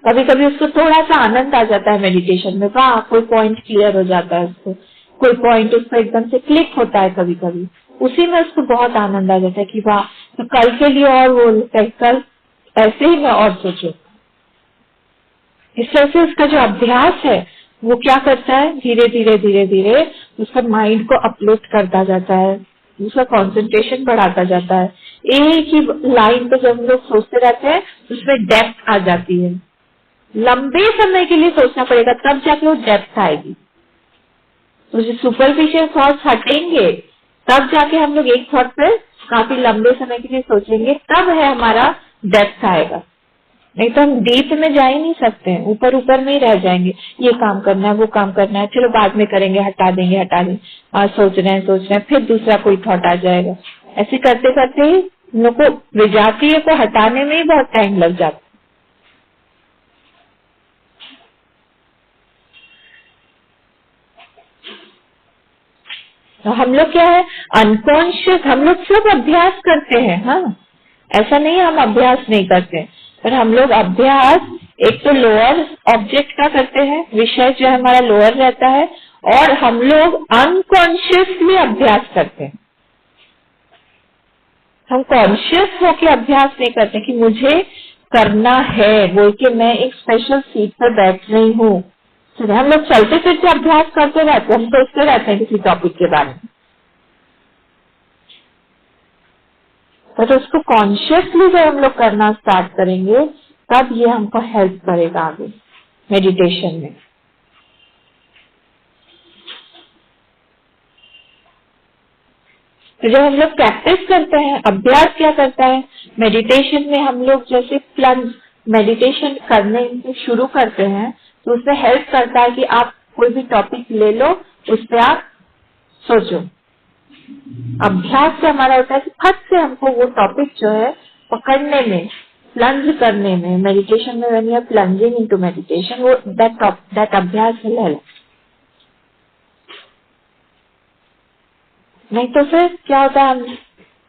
S1: कभी कभी उसको थोड़ा सा आनंद आ जाता है मेडिटेशन में, वाह कोई पॉइंट क्लियर हो जाता है उसको, कोई पॉइंट उसको एकदम से क्लिक होता है, कभी कभी उसी में उसको बहुत आनंद आ जाता है कि वाह तो कल के लिए और वो कल ऐसे ही मैं और सोचूं। इस तरह से उसका जो अभ्यास है वो क्या करता है, धीरे धीरे धीरे धीरे उसका माइंड को अपलिफ्ट करता जाता है, उसका कंसंट्रेशन बढ़ाता जाता है। एक ही लाइन पे जब हम लोग सोचते रहते हैं उसमें डेप्थ आ जाती है। लंबे समय के लिए सोचना पड़ेगा तब जाके वो डेप्थ आएगी। तो जो सुपरफिशियल थॉट्स हटेंगे तब जाके हम लोग एक थॉट पे काफी लंबे समय के लिए सोचेंगे, तब है हमारा डेप्थ आएगा। नहीं तो हम डीप में जा ही नहीं सकते, ऊपर ऊपर में ही रह जाएंगे। ये काम करना है, वो काम करना है, चलो बाद में करेंगे, हटा देंगे, आज सोच रहे हैं, फिर दूसरा कोई थॉट आ जाएगा। ऐसे करते करते ही हम लोग को विजातीय को हटाने में ही बहुत टाइम लग जाता है। तो हम लोग क्या है, अनकॉन्शियस हम लोग सब अभ्यास करते हैं। हाँ, ऐसा नहीं हम अभ्यास नहीं करते, पर हम लोग अभ्यास एक तो लोअर ऑब्जेक्ट का करते हैं, विषय जो हमारा लोअर रहता है, और हम लोग अनकॉन्शियसली अभ्यास करते हैं। हम कॉन्शियस होके अभ्यास नहीं करते कि मुझे करना है बोल के मैं एक स्पेशल सीट पर बैठ रही हूँ। हम लोग चलते फिरते अभ्यास करते रहते हैं, हम सोचते रहते हैं किसी टॉपिक के बारे में, पर उसको कॉन्शियसली जब हम लोग करना स्टार्ट करेंगे तब ये हमको हेल्प करेगा आगे मेडिटेशन में। तो जब हम लोग प्रैक्टिस करते हैं, अभ्यास क्या करता है मेडिटेशन में, हम लोग जैसे प्लंज मेडिटेशन करने से शुरू करते हैं तो उसमें हेल्प करता है कि आप कोई भी टॉपिक ले लो, उस पर आप सोचो। अभ्यास से हमारा होता है कि फट से हमको वो टॉपिक जो है पकड़ने में, प्लंज करने में, मेडिटेशन में when you are plunging into meditation, वो दैट अभ्यास विल हेल्प। नहीं तो फिर क्या होता है, हम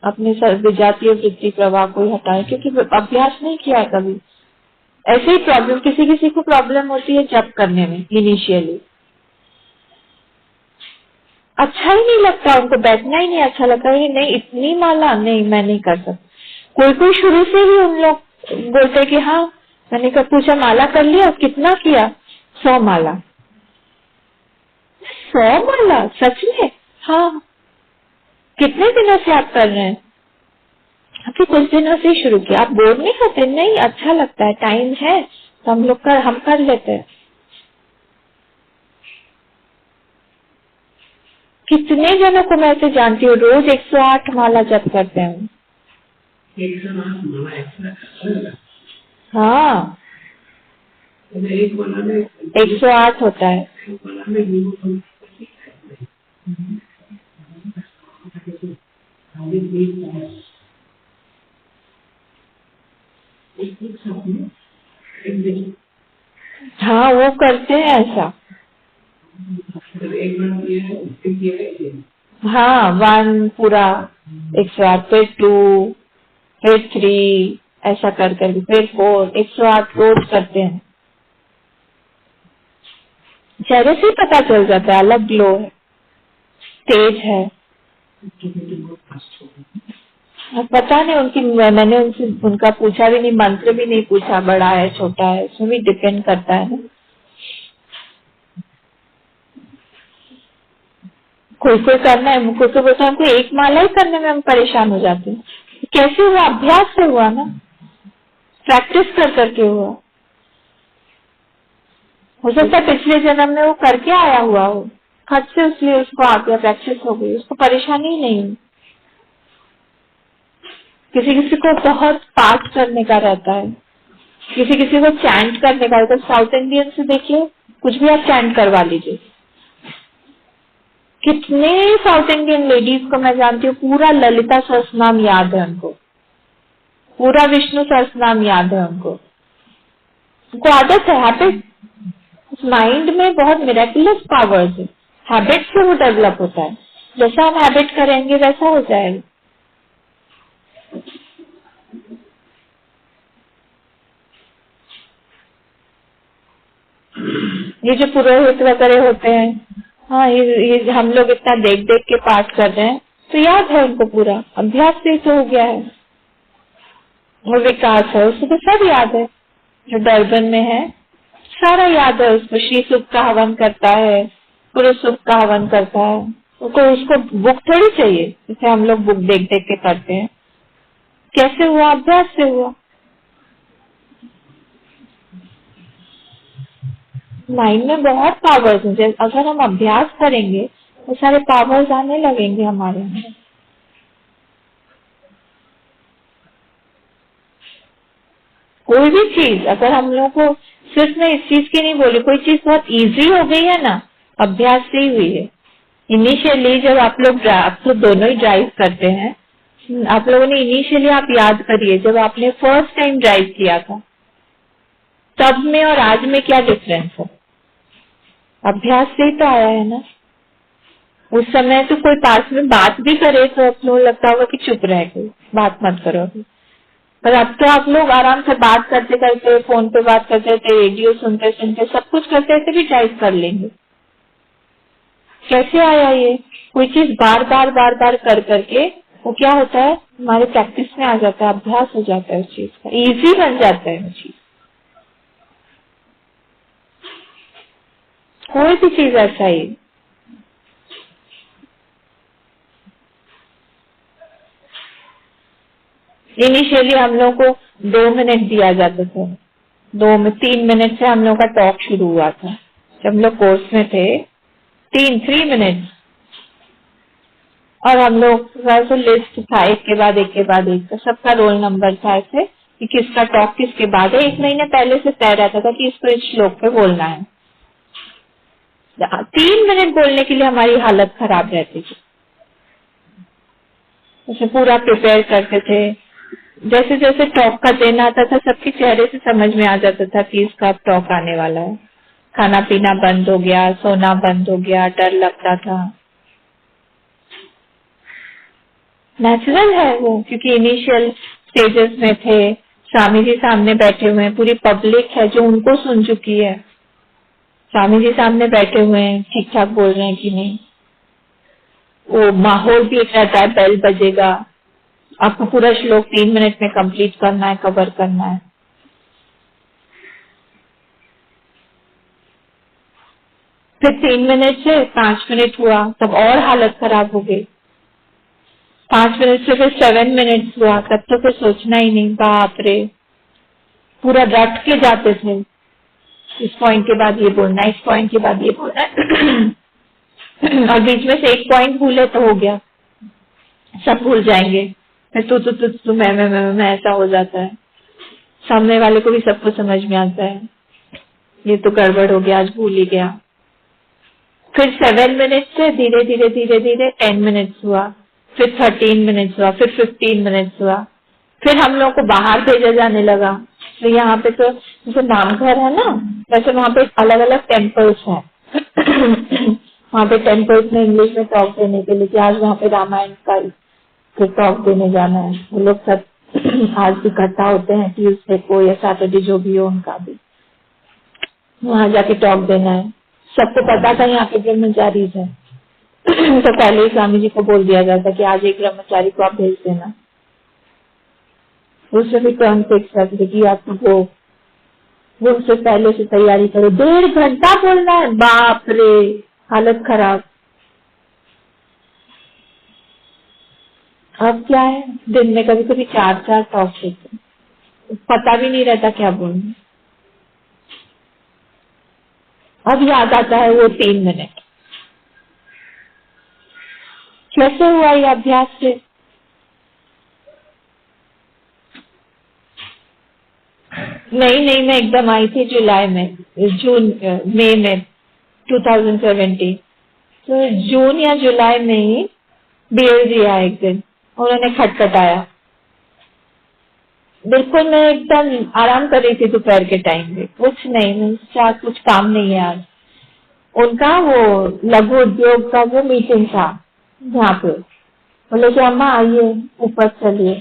S1: अपने विजातीय वृत्ति प्रवाह को ही हटाए क्योंकि अभ्यास नहीं किया है कभी। ऐसे ही प्रॉब्लम, किसी किसी को प्रॉब्लम होती है जप करने में, इनिशियली अच्छा ही नहीं लगता, उनको बैठना ही नहीं अच्छा लगता है, नहीं इतनी माला नहीं, मैं नहीं कर सकती। कोई शुरू से ही उन लोग बोलते कि हाँ, मैंने कहा पूछा माला कर लिया, कितना किया, 100 माला। 100 माला सच में? हाँ। कितने दिनों से आप कर रहे हैं? अभी कुछ दिनों से ही शुरू किया। आप बोर नहीं होते? नहीं, अच्छा लगता है, टाइम है तो हम लोग हम कर लेते हैं। कितने जनों को मैं ऐसे जानती हूँ रोज 108 माला जप करते हैं।
S2: 108 माला, 108?
S1: हाँ,
S2: एक माला में
S1: 108 होता है।
S2: एक माला में
S1: हाँ, वो करते हैं ऐसा। हाँ, 1 पूरा 108, फिर 2, फिर 3, ऐसा कर करके फिर 4, 108 रोज करते हैं। चेहरे से पता चल जाता है, अलग ग्लो है, तेज है। पता नहीं उनकी, मैंने उनका पूछा भी नहीं, मंत्र भी नहीं पूछा, बड़ा है छोटा है, उसमें भी डिपेंड करता है ना। कोई कोई करना है, कोई कोई बोलता है हमको एक माला ही करने में हम परेशान हो जाते हैं। कैसे हुआ? अभ्यास से हुआ ना, प्रैक्टिस कर करके हुआ। हो सकता है पिछले जन्म में वो करके आया हुआ हो, खट से इसलिए उसको आ गया, प्रैक्टिस हो गई, उसको परेशानी ही नहीं हुई। किसी किसी को बहुत पाठ करने का रहता है, किसी किसी को चैंट करने का रहता है। साउथ इंडियन से देखिए, कुछ भी आप चैंट करवा लीजिए। कितने साउथ इंडियन लेडीज को मैं जानती हूँ, पूरा ललिता सहस्रनाम याद है उनको, पूरा विष्णु सहस्रनाम याद है उनको आदत है, हैबिट। माइंड में बहुत मिरेकुलस पावर्स है, हैबिट से वो डेवलप होता है। जैसा हम हैबिट करेंगे वैसा हो जाएगा। ये जो पुरोहित वगैरह होते हैं, हाँ ये हम लोग इतना देख देख के पाठ कर रहे हैं तो याद है उनको, पूरा अभ्यास से तो हो गया है। वो विकास है, उसको तो सब याद है। जो डरबन में है सारा याद है उसको। श्री सुख का हवन करता है, पुरुष सुख का हवन करता है। उसको बुक थोड़ी चाहिए जैसे हम लोग बुक देख देख के पढ़ते हैं। कैसे हुआ? अभ्यास से हुआ। माइंड में बहुत पावर्स हैं, अगर हम अभ्यास करेंगे तो सारे पावर्स आने लगेंगे हमारे अंदर। कोई भी चीज अगर हम लोग को, सिर्फ मैं इस चीज की नहीं बोली, कोई चीज बहुत इजी हो गई है ना, अभ्यास से ही हुई है। इनिशियली जब आप तो दोनों ही ड्राइव करते हैं, आप लोगों ने इनिशियली, आप याद करिए जब आपने फर्स्ट टाइम ड्राइव किया था तब में और आज में क्या डिफरेंस है? अभ्यास से ही तो आया है ना। उस समय तो कोई पास में बात भी करे तो आप लोग लगता होगा कि चुप रह गए, बात मत करो अभी। पर अब तो आप लोग आराम से बात करते करते, फोन पे बात करते करते, रेडियो सुनते सुनते, सब कुछ करते करते भी ड्राइव कर लेंगे। कैसे आया ये? कोई चीज बार बार बार बार कर करके वो क्या होता है, हमारे प्रैक्टिस में आ जाता है, अभ्यास हो जाता है उस चीज का, इजी बन जाता है वो चीज। कोई भी चीज ऐसा ही। इनिशियली हम लोग को 2 मिनट दिया जाता था, 3 मिनट से हम लोग का टॉक शुरू हुआ था जब हम लोग कोर्स में थे। 3 मिनट, और हम लोग का लिस्ट था एक के बाद एक के बाद एक, तो सबका रोल नंबर था ऐसे कि किसका टॉक किसके बाद है। 1 महीने पहले से तय रहता था कि इसको इस श्लोक पे बोलना है। 3 मिनट बोलने के लिए हमारी हालत खराब रहती थी। उसे पूरा प्रिपेयर करते थे। जैसे जैसे टॉक का दिन आता था सबके चेहरे से समझ में आ जाता था कि इसका टॉक आने वाला है। खाना पीना बंद हो गया, सोना बंद हो गया, डर लगता था। नेचुरल है वो, क्योंकि इनिशियल स्टेजेस में थे। स्वामी जी सामने बैठे हुए हैं, पूरी पब्लिक है जो उनको सुन चुकी है। स्वामी जी सामने बैठे हुए हैं, ठीक ठाक बोल रहे हैं कि नहीं। वो माहौल भी एक रहता है, बेल बजेगा, आपको पूरा श्लोक 3 मिनट में कंप्लीट करना है, कवर करना है। फिर 3 मिनट से 5 मिनट हुआ, तब और हालत खराब हो गई। 5 मिनट से फिर 7 मिनट हुआ, तब तो फिर सोचना ही नहीं, बाप रे, पूरा रट के जाते थे। इस पॉइंट के बाद ये बोलना है, इस पॉइंट के बाद ये बोलना है। और बीच में से एक पॉइंट भूले तो हो गया, सब भूल जाएंगे। फिर तू मैं ऐसा हो जाता है। सामने वाले को भी सबको समझ में आता है ये तो गड़बड़ हो गया, आज भूल ही गया। फिर 7 मिनट से धीरे धीरे धीरे धीरे 10 मिनट्स हुआ, फिर 13 मिनट्स हुआ, फिर 15 मिनट्स हुआ। फिर हम लोग को बाहर भेजा जाने लगा। तो यहाँ पे तो जैसे नामघर है ना, वैसे वहाँ पे अलग अलग टेम्पल्स हैं। वहाँ पे टेम्पल्स में इंग्लिश में टॉक देने के लिए कि आज वहाँ पे रामायण का फिर टॉक देने जाना है। वो लोग सब आज इकट्ठा होते हैं, ट्यूसडे को या सैटरडे जो भी हो, उनका भी वहाँ जाके टॉक देना है। सबको पता था यहाँ पे ब्रह्मचारी है। तो पहले ही स्वामी जी को बोल दिया जाता कि आज एक ब्रह्मचारी को आप भेज देना। उससे भी टर्न फिक्स कर दी कि आपको वो उससे पहले से तैयारी करो। 1.5 घंटा बोलना है, बाप रे, हालत खराब। अब क्या है, दिन में कभी कभी 4 टॉक होते, पता भी नहीं रहता क्या बोलना। अब याद आता है वो 3 मिनट। कैसे हुआ ये अभ्यास से? नहीं, मैं एकदम आई थी जुलाई में, मई में 2017। तो जून या जुलाई में ही बीएल जी आया एक दिन, उन्होंने खटखटाया। बिल्कुल मैं एकदम आराम कर रही थी दोपहर के टाइम पे, कुछ नहीं, कुछ काम नहीं है आज। उनका वो लघु उद्योग का वो मीटिंग था यहाँ पे। बोले कि अम्मा आइए ऊपर चलिए।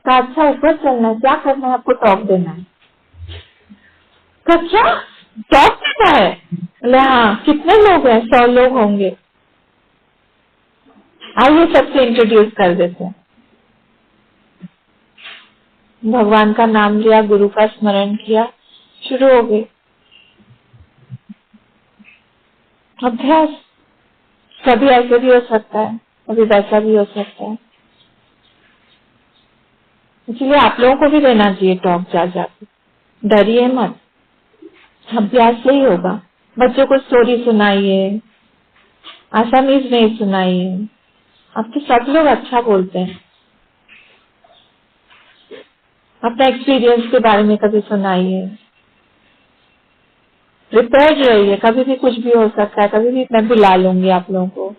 S1: कहा अच्छा ऊपर चलना है, क्या करना है आपको? टॉक देना है। क्या टॉक सकता है? बोले हाँ। कितने लोग हैं? 100 लोग होंगे। आइए सबसे इंट्रोड्यूस कर देते हैं। भगवान का नाम लिया, गुरु का स्मरण किया, शुरू हो गए अभ्यास। कभी ऐसे भी हो सकता है, कभी वैसा भी हो सकता है। इसलिए आप लोगों को भी देना चाहिए टॉक जा जाके। डरिए मत, अभ्यास से ही होगा। बच्चों को स्टोरी सुनाइए, आसामीज में सुनाइए। अब तो सब लोग अच्छा बोलते हैं। अपना एक्सपीरियंस के बारे में कभी सुनाइए। प्रिपेयर रहिए, कभी भी कुछ भी हो सकता है। कभी भी मैं बुला लूंगी आप लोगों को।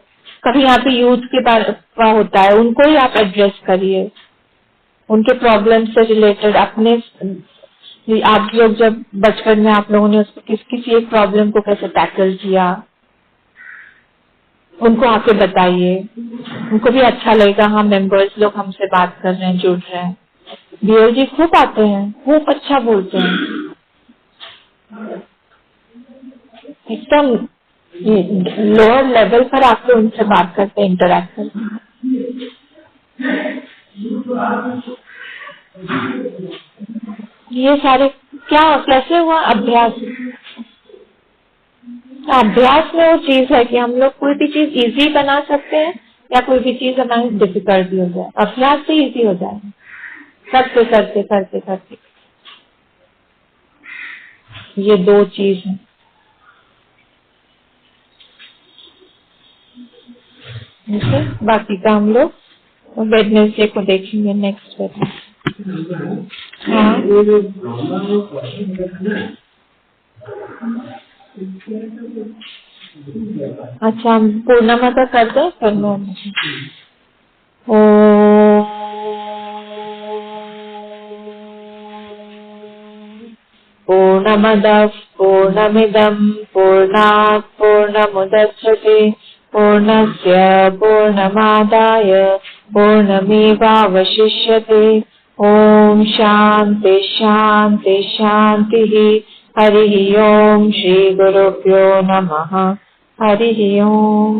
S1: कभी यहाँ पे यूथ के बारे में होता है, उनको ही आप एड्रेस करिए। उनके प्रॉब्लम से रिलेटेड अपने, आप लोग जब बचपन में आप लोगों ने उसको किसी एक प्रॉब्लम को कैसे टैकल किया, उनको आके बताइए। उनको भी अच्छा लगेगा, हाँ मेंबर्स लोग हमसे बात कर रहे हैं, जुड़ रहे हैं। बीएल जी खूब आते हैं, खूब अच्छा बोलते हैं, एकदम लोअर लेवल पर आके उनसे बात करते हैं, इंटरेक्ट करते हैं। ये सारे क्या कैसे हुआ? अभ्यास। अभ्यास में वो चीज है कि हम लोग कोई भी चीज इजी बना सकते हैं या कोई भी चीज हमारी डिफिकल्ट भी हो जाए। अभ्यास से इजी हो जाए, करते करते करते करते। ये दो चीज है। ओके, बाकी का हम लोग वेडनेसडे को देखेंगे, नेक्स्ट वेडनेसडे। हाँ, अच्छा हम पूर्णिमा का करते हैं फिर मैं। पूर्णमदः पूर्णमिदं पूर्णात् पूर्णमुदच्यते पूर्णस्य पूर्णमादाय पूर्णमेवावशिष्यते। ओम शांति शांति शांतिः। हरिः ओम। श्री गुरुभ्यो नमः। हरिः ओम।